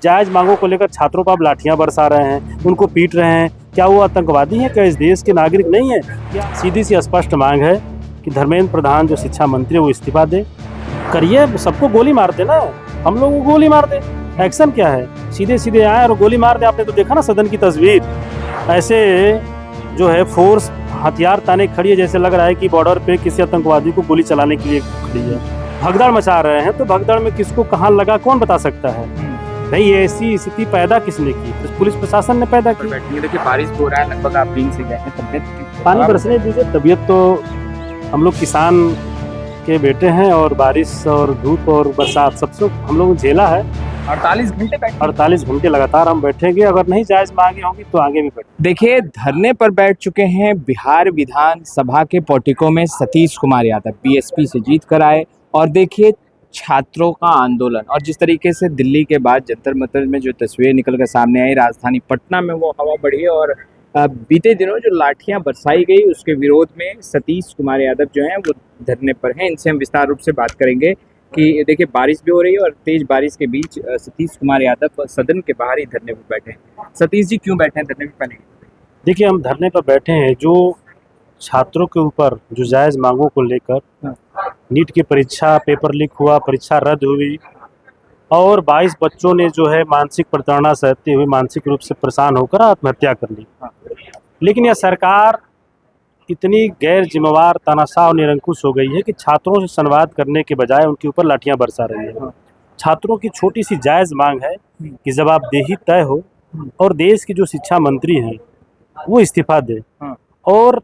जायज मांगों को लेकर छात्रों पर आप लाठियां बरसा रहे हैं, उनको पीट रहे हैं। क्या वो आतंकवादी हैं? क्या इस देश के नागरिक नहीं है? क्या सीधी सी स्पष्ट मांग है कि धर्मेंद्र प्रधान जो शिक्षा मंत्री है वो इस्तीफा दे। करिए, सबको गोली मार दे ना, हम लोगों को गोली मार दे। एक्शन क्या है? सीधे सीधे आए और गोली मार दे। आपने तो देखा ना सदन की तस्वीर, ऐसे जो है फोर्स हथियार ताने खड़ी है, जैसे लग रहा है कि बॉर्डर पे किसी आतंकवादी को गोली चलाने के लिए खड़ी है। भगदड़ मचा रहे हैं, तो भगदड़ में किसको कहाँ लगा कौन बता सकता है? नहीं, ऐसी स्थिति पैदा किसने की? तो पुलिस प्रशासन ने पैदा की। देखिए बारिश हो रहा है, लगभग आप दिन से गए हैं, तबियत पानी बरसने दीजिए। तबीयत तो, हम लोग किसान के बेटे हैं और बारिश और धूप और बरसात सबसे हम लोग झेला है। 48 घंटे लगातार हम बैठेंगे। अगर नहीं जायज मांगे होंगी तो आगे भी बैठेंगे। देखिए धरने पर बैठ चुके हैं बिहार विधानसभा के पोर्टिको में सतीश कुमार यादव, बीएसपी से जीत कर आए। और देखिए छात्रों का आंदोलन, और जिस तरीके से दिल्ली के बाद जंतर मंतर में जो तस्वीरें निकल कर सामने आई, राजधानी पटना में वो हवा बढ़ी और बीते दिनों जो लाठियां बरसाई गई उसके विरोध में सतीश कुमार यादव जो हैं वो धरने पर हैं। इनसे हम विस्तार रूप से बात करेंगे कि देखिए बारिश भी हो रही है और तेज बारिश के बीच सतीश कुमार यादव सदन के बाहर ही धरने पर बैठे हैं। सतीश जी क्यों बैठे हैं धरने पर पहले? देखिए, हम धरने पर बैठे हैं जो छात्रों के ऊपर जो जायज मांगों को लेकर, नीट की परीक्षा पेपर लीक हुआ, परीक्षा रद्द हुई और 22 बच्चों ने जो है मानसिक प्रताड़ना सहते हुए मानसिक रूप से परेशान होकर आत्महत्या कर ली। लेकिन यह सरकार इतनी गैर जिम्मेवार, तानाशाह और निरंकुश हो गई है कि छात्रों से संवाद करने के बजाय उनके ऊपर लाठियां बरसा रही है। छात्रों की छोटी सी जायज मांग है कि जवाबदेही तय हो और देश की जो शिक्षा मंत्री हैं वो इस्तीफा दे और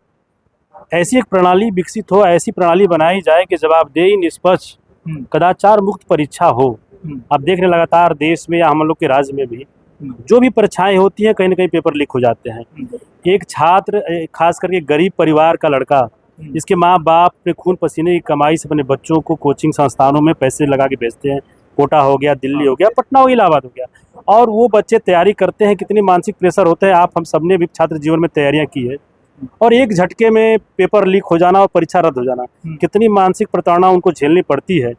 ऐसी एक प्रणाली विकसित हो, ऐसी प्रणाली बनाई जाए कि जवाबदेही, निष्पक्ष, कदाचार मुक्त परीक्षा हो। अब देख रहे लगातार देश में या हम लोग के राज्य में भी जो भी परीक्षाएं होती हैं कहीं ना कहीं पेपर लीक हो जाते हैं। एक छात्र, खास करके गरीब परिवार का लड़का, जिसके माँ बाप अपने खून पसीने की कमाई से अपने बच्चों को कोचिंग संस्थानों में पैसे लगा के भेजते हैं, कोटा हो गया, दिल्ली हो गया, पटना हो गया, इलाहाबाद हो गया, और वो बच्चे तैयारी करते हैं। कितनी मानसिक प्रेशर होता है, आप हम सबने भी छात्र जीवन में तैयारियां की है, और एक झटके में पेपर लीक हो जाना और परीक्षा रद्द हो जाना, कितनी मानसिक प्रताड़ना उनको झेलनी पड़ती है।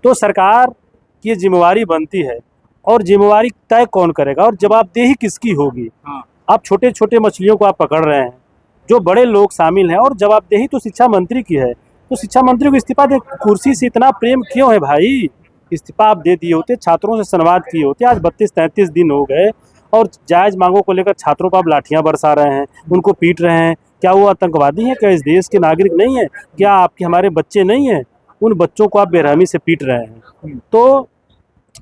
तो सरकार की जिम्मेवारी बनती है, और जिम्मेवारी तय कौन करेगा और जवाबदेही किसकी होगी? आप छोटे छोटे मछलियों को आप पकड़ रहे हैं, जो बड़े लोग शामिल हैं, और जवाबदेही तो शिक्षा मंत्री की है। तो शिक्षा मंत्री को इस्तीफा दे। कुर्सी से इतना प्रेम क्यों है भाई? इस्तीफा आप दे दिए होते, छात्रों से संवाद किए होते। आज 32-33 दिन हो गए और जायज मांगों को लेकर छात्रों पर आप लाठियां बरसा रहे हैं, उनको पीट रहे हैं। क्या वो आतंकवादी हैं? क्या इस देश के नागरिक नहीं है? क्या आपके हमारे बच्चे नहीं हैं? उन बच्चों को आप बेरहमी से पीट रहे हैं। तो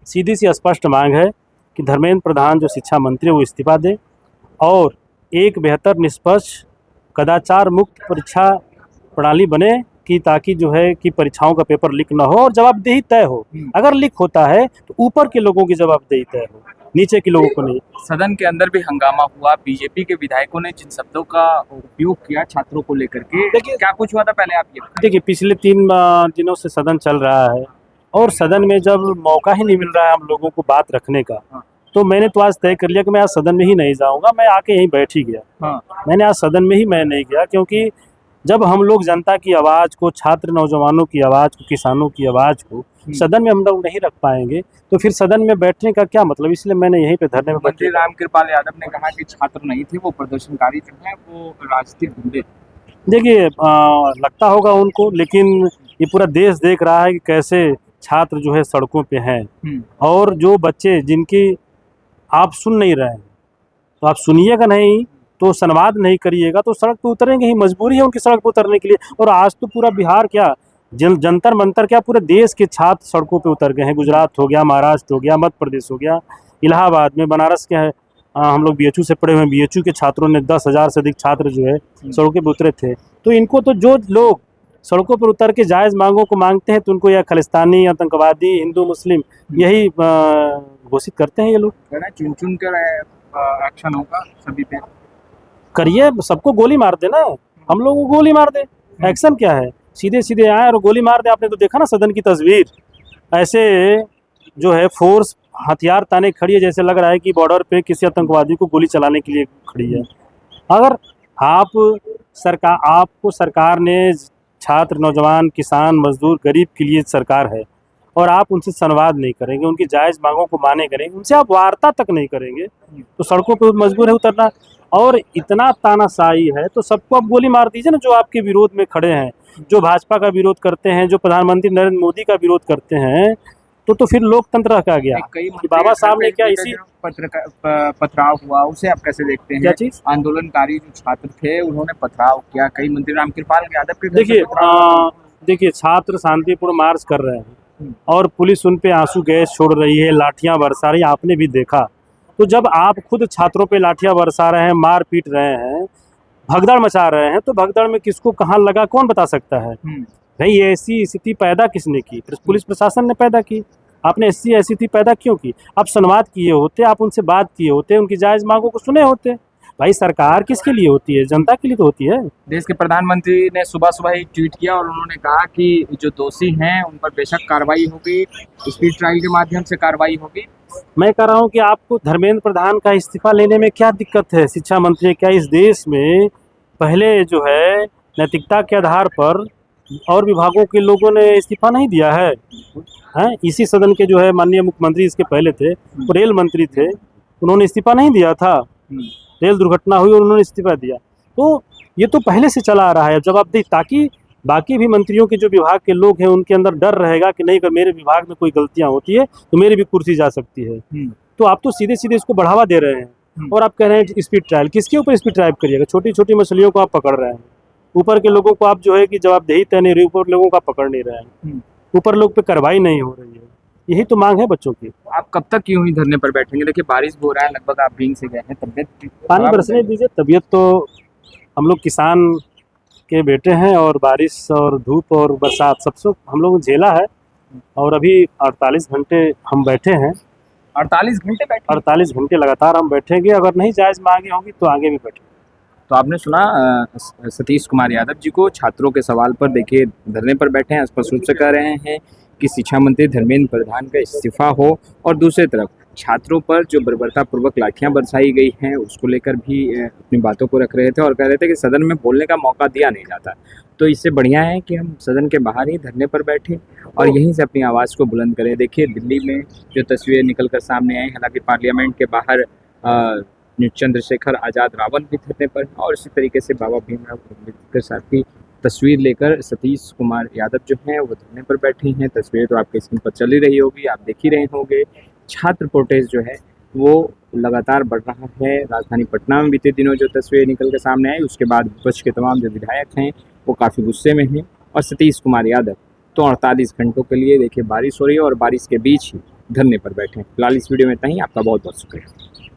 सीधी सी स्पष्ट मांग है कि धर्मेंद्र प्रधान जो शिक्षा मंत्री है वो इस्तीफा दे और एक बेहतर, निष्पक्ष, कदाचार मुक्त परीक्षा प्रणाली बने कि ताकि जो है कि परीक्षाओं का पेपर लीक ना हो और जवाबदेही तय हो। अगर लीक होता है तो ऊपर के लोगों की जवाबदेही तय हो, नीचे के लोगों को नहीं। सदन के अंदर भी हंगामा हुआ, बीजेपी के विधायकों ने जिन शब्दों का उपयोग किया छात्रों को लेकर के, देखिए क्या कुछ हुआ था पहले आप ये देखिए, पिछले 3 दिनों से सदन चल रहा है और सदन में जब मौका ही नहीं मिल रहा है हम लोगों को बात रखने का, तो मैंने तो आज तय कर लिया कि मैं आज सदन में ही नहीं जाऊंगा। मैं आके यहीं बैठ ही गया। मैंने आज सदन में ही मैं नहीं गया, क्योंकि जब हम लोग जनता की आवाज़ को, छात्र नौजवानों की आवाज़ को, किसानों की आवाज़ को सदन में हम लोग नहीं रख पाएंगे तो फिर सदन में बैठने का क्या मतलब? इसलिए मैंने यहीं पे धरने में मंत्री रामकृपाल यादव ने कहा कि छात्र नहीं थे, वो प्रदर्शनकारी जो है वो राजनीतिक ढूंढे। देखिए, लगता होगा उनको, लेकिन ये पूरा देश देख रहा है कि कैसे छात्र जो है सड़कों पे हैं, और जो बच्चे जिनकी आप सुन नहीं रहे हैं, तो आप सुनिएगा नहीं, तो संवाद नहीं करिएगा तो सड़क पे उतरेंगे ही। मजबूरी है उनकी सड़क पे उतरने के लिए। और आज तो पूरा बिहार क्या, जंतर मंतर क्या, पूरे देश के छात्र सड़कों पे उतर गए हैं। गुजरात हो गया, महाराष्ट्र हो गया, मध्य प्रदेश हो गया, इलाहाबाद में, बनारस के है, हम लोग बीएचयू से पढ़े हुए हैं, बीएचयू के छात्रों ने 10,000 से अधिक छात्र जो है सड़कों पे उतरे थे। तो इनको तो, जो लोग सड़कों पर उतर के जायज़ मांगों को मांगते हैं, तो उनको या खालिस्तानी, आतंकवादी, हिंदू मुस्लिम यही घोषित करते हैं ये लोग। चुन चुन कर एक्शन होगा सभी पे। करिए, सबको गोली मार दे ना, हम लोगों को गोली मार दे। एक्शन क्या है? सीधे सीधे आए और गोली मार दे। आपने तो देखा ना सदन की तस्वीर, ऐसे जो है फोर्स हथियार ताने खड़ी है, जैसे लग रहा है कि बॉर्डर पे किसी आतंकवादी को गोली चलाने के लिए खड़ी है। अगर आपको सरकार ने छात्र, नौजवान, किसान, मजदूर, गरीब के लिए सरकार है, और आप उनसे संवाद नहीं करेंगे, उनकी जायज़ मांगों को माने करेंगे, उनसे आप वार्ता तक नहीं करेंगे, तो सड़कों पे मजबूर है उतरना। और इतना तानाशाही है तो सबको आप गोली मार दीजिए ना, जो आपके विरोध में खड़े हैं, जो भाजपा का विरोध करते हैं, जो प्रधानमंत्री नरेंद्र मोदी का विरोध करते हैं, तो फिर लोकतंत्र का गया। कई कि बाबा साहब ने क्या इसी पथराव हुआ, उसे आप कैसे देखते हैं? क्या चीज़? आंदोलनकारी जो छात्र थे उन्होंने पथराव किया, कई मंत्री रामकृपाल यादव के घर से देखिए पथराव देखिए छात्र शांतिपूर्ण मार्च कर रहे हैं और पुलिस उन पे आंसू गैस छोड़ रही है, लाठियां बरसा रही है, आपने भी देखा। तो जब आप खुद छात्रों पे लाठियां बरसा रहे हैं, मार पीट रहे हैं, भगदड़ मचा रहे हैं, तो भगदड़ में किसको कहाँ लगा कौन बता सकता है? भाई ये ऐसी स्थिति पैदा किसने की? पुलिस प्रशासन ने पैदा की। आपने ऐसी स्थिति पैदा क्यों की? आप संवाद किए होते, आप उनसे बात किए होते, उनकी जायज़ मांगों को सुने होते। भाई सरकार किसके लिए होती है? जनता के लिए तो होती है। देश के प्रधानमंत्री ने सुबह सुबह ही ट्वीट किया और उन्होंने कहा कि जो दोषी हैं उन पर बेशक कार्रवाई होगी, स्पीड ट्रायल के माध्यम से कार्रवाई होगी। मैं कह रहा हूँ कि आपको धर्मेंद्र प्रधान का इस्तीफा लेने में क्या दिक्कत है? शिक्षा मंत्री, क्या इस देश में पहले जो है नैतिकता के आधार पर और विभागों के लोगों ने इस्तीफा नहीं दिया है? हैं? इसी सदन के जो है माननीय मुख्यमंत्री इसके पहले थे, वो रेल मंत्री थे, उन्होंने इस्तीफा नहीं दिया था। रेल दुर्घटना हुई और उन्होंने इस्तीफा दिया। तो ये तो पहले से चला आ रहा है। जब आप देख, ताकि बाकी भी मंत्रियों के जो विभाग के लोग हैं उनके अंदर डर रहेगा कि नहीं, अगर मेरे विभाग में कोई गलतियां होती है तो मेरी भी कुर्सी जा सकती है। तो आप तो सीधे सीधे इसको बढ़ावा दे रहे हैं और आप कह रहे हैं स्पीड ट्रायल। किसके ऊपर स्पीड ट्रायल करिएगा? छोटी छोटी मछलियों को आप पकड़ रहे हैं, ऊपर के लोगों को आप जो है कि जवाबदेही तय नहीं रही, ऊपर लोगों को आप पकड़ नहीं रहे हैं, ऊपर लोग पे कार्रवाई नहीं हो रही है। यही तो मांग है बच्चों की। आप कब तक यूं ही धरने पर बैठेंगे? देखिए बारिश हो रहा है, लगभग आप भीग से गए हैं, तबियत पानी बरसने दीजिए। तबीयत तो, हम लोग किसान के बेटे हैं और बारिश और धूप और बरसात सबसे हम लोग झेला है। और अभी 48 घंटे हम बैठे हैं। 48 घंटे बैठे? 48 घंटे लगातार हम बैठेंगे। अगर नहीं जायज़ मांगे होंगी तो आगे भी बैठेंगे। तो आपने सुना सतीश कुमार यादव जी को छात्रों के सवाल पर देखिए धरने पर बैठे हैं, स्पष्ट रूप से कह रहे हैं कि शिक्षा मंत्री धर्मेंद्र प्रधान का इस्तीफा हो। और दूसरी तरफ छात्रों पर जो बर्बरतापूर्वक लाठियां बरसाई गई हैं उसको लेकर भी अपनी बातों को रख रहे थे और कह रहे थे कि सदन में बोलने का मौका दिया नहीं जाता, तो इससे बढ़िया है कि हम सदन के बाहर ही धरने पर बैठें और यहीं से अपनी आवाज़ को बुलंद करें। देखिए दिल्ली में जो तस्वीरें निकल कर सामने आई, हालांकि पार्लियामेंट के बाहर चंद्रशेखर आज़ाद रावल भी धरने पर और इसी तरीके से बाबा भीमराव अम्बेडकर के साथ ही तस्वीर लेकर सतीश कुमार यादव जो हैं वो धरने पर बैठे हैं। तस्वीर तो आपके स्क्रीन पर चल ही रही होगी, आप देख ही रहे होंगे। छात्र प्रोटेस्ट जो है वो लगातार बढ़ रहा है। राजधानी पटना में बीते दिनों जो तस्वीरें निकल कर सामने आई, उसके बाद विपक्ष के तमाम जो विधायक हैं वो काफ़ी गुस्से में हैं और सतीश कुमार यादव तो 48 घंटों के लिए देखिए बारिश हो रही है और बारिश के बीच ही धरने पर बैठे हैं। फिलहाल इस वीडियो में इतना ही। आपका बहुत बहुत शुक्रिया।